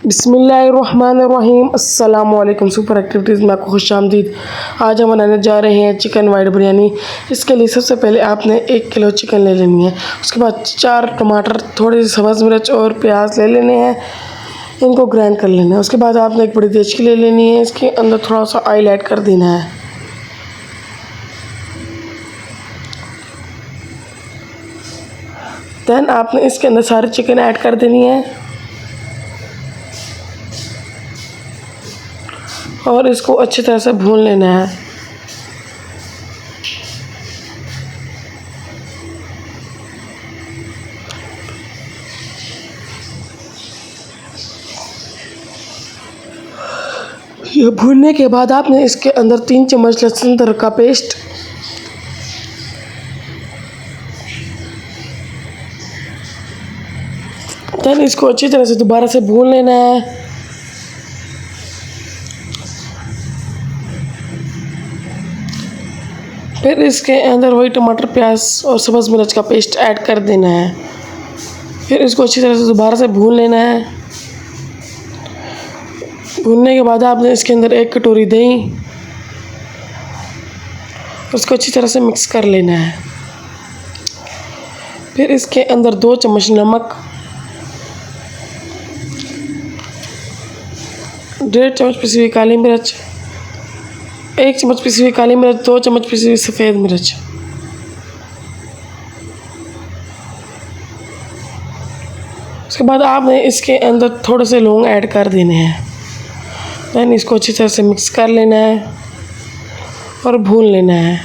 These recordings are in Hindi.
बिस्मिल्लाहिर्रहमानिर्रहीम। अस्सलाम वालेकुम। सुपर एक्टिविटीज़ में आपको खुशामदीद। आज हम बनाने जा रहे हैं चिकन वाइट बिरयानी। इसके लिए सबसे पहले आपने 1 किलो चिकन ले लेनी है। उसके बाद 4 टमाटर, थोड़ी सी सब्ज़ मिर्च और प्याज ले लेने हैं, इनको ग्राइंड कर लेना है। उसके बाद आपने एक बड़ी देचकी ले लेनी है, इसके अंदर थोड़ा सा ऑयल ऐड कर देना है। दैन आपने इसके अंदर सारी चिकन ऐड कर देनी है और इसको अच्छी तरह से भून लेना है। ये भूनने के बाद आपने इसके अंदर 3 चम्मच लहसुन अदरक का पेस्ट, देन इसको अच्छी तरह से दोबारा से भून लेना है। फिर इसके अंदर वही टमाटर, प्याज और सब्ज़ मिर्च का पेस्ट ऐड कर देना है। फिर इसको अच्छी तरह से दोबारा से भून लेना है। भूनने के बाद आपने इसके अंदर 1 कटोरी दही, उसको अच्छी तरह से मिक्स कर लेना है। फिर इसके अंदर 2 चम्मच नमक, 1.5 चम्मच पिसी हुई काली मिर्च, 1 चम्मच पिसी हुई काली मिर्च, 2 चम्मच पिसी हुई सफ़ेद मिर्च। उसके बाद आपने इसके अंदर थोड़े से लौंग ऐड कर देने हैं। दैन इसको अच्छी तरह से मिक्स कर लेना है और भून लेना है।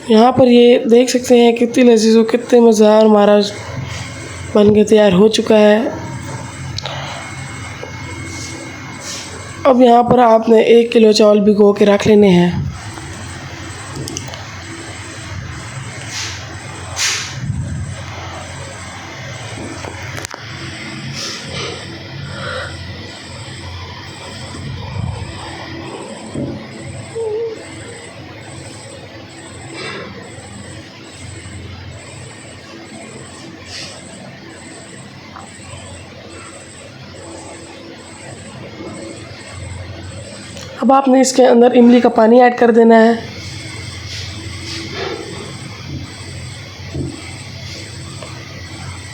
यहाँ पर ये देख सकते हैं कितनी लजीज और कितने मज़ेदार हमारा बन के तैयार हो चुका है। अब यहाँ पर आपने 1 किलो चावल भिगो के रख लेने हैं। अब आपने इसके अंदर इमली का पानी ऐड कर देना है।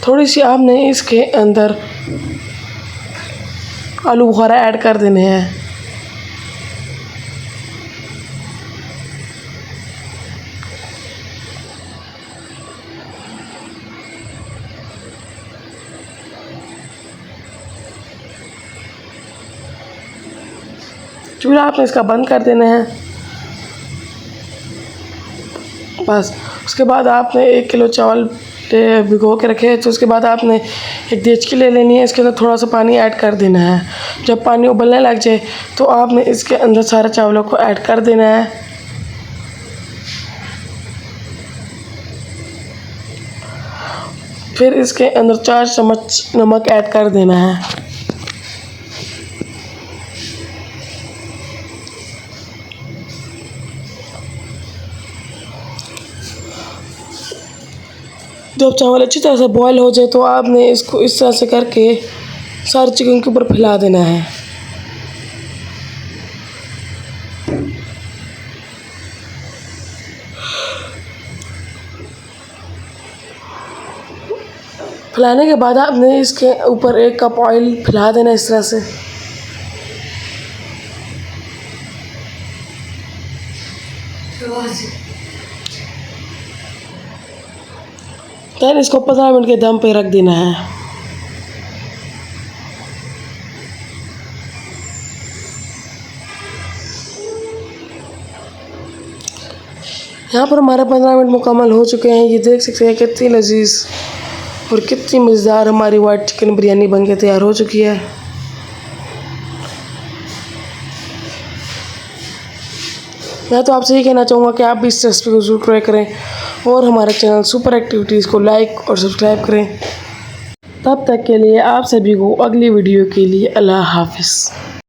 थोड़ी सी आपने इसके अंदर आलू बुखारा ऐड कर देने हैं। चूल्हा आपने इसका बंद कर देना है बस। उसके बाद आपने 1 किलो चावल भिगो के रखे हैं, तो उसके बाद आपने एक देचकी ले लेनी है, इसके अंदर थोड़ा सा पानी ऐड कर देना है। जब पानी उबलने लग जाए तो आपने इसके अंदर सारे चावलों को ऐड कर देना है। फिर इसके अंदर 4 चम्मच नमक ऐड कर देना है। जब चावल अच्छी तरह से बॉयल हो जाए तो आपने इसको इस तरह से करके सारे चिकन के ऊपर फैला देना है। फैलाने के बाद आपने इसके ऊपर 1 कप ऑयल फैला देना इस तरह से। फिर इसको 15 मिनट के दम पे रख देना है। यहाँ पर हमारे 15 मिनट मुकम्मल हो चुके हैं। ये देख सकते हैं कितनी लजीज और कितनी मज़ेदार हमारी वाइट चिकन बिरयानी बन के तैयार हो चुकी है। मैं तो आपसे ये कहना चाहूँगा कि आप भी इस रेसिपी को ज़रूर ट्राई करें और हमारे चैनल सुपर एक्टिविटीज़ को लाइक और सब्सक्राइब करें। तब तक के लिए आप सभी को अगली वीडियो के लिए अल्लाह हाफ़िज़।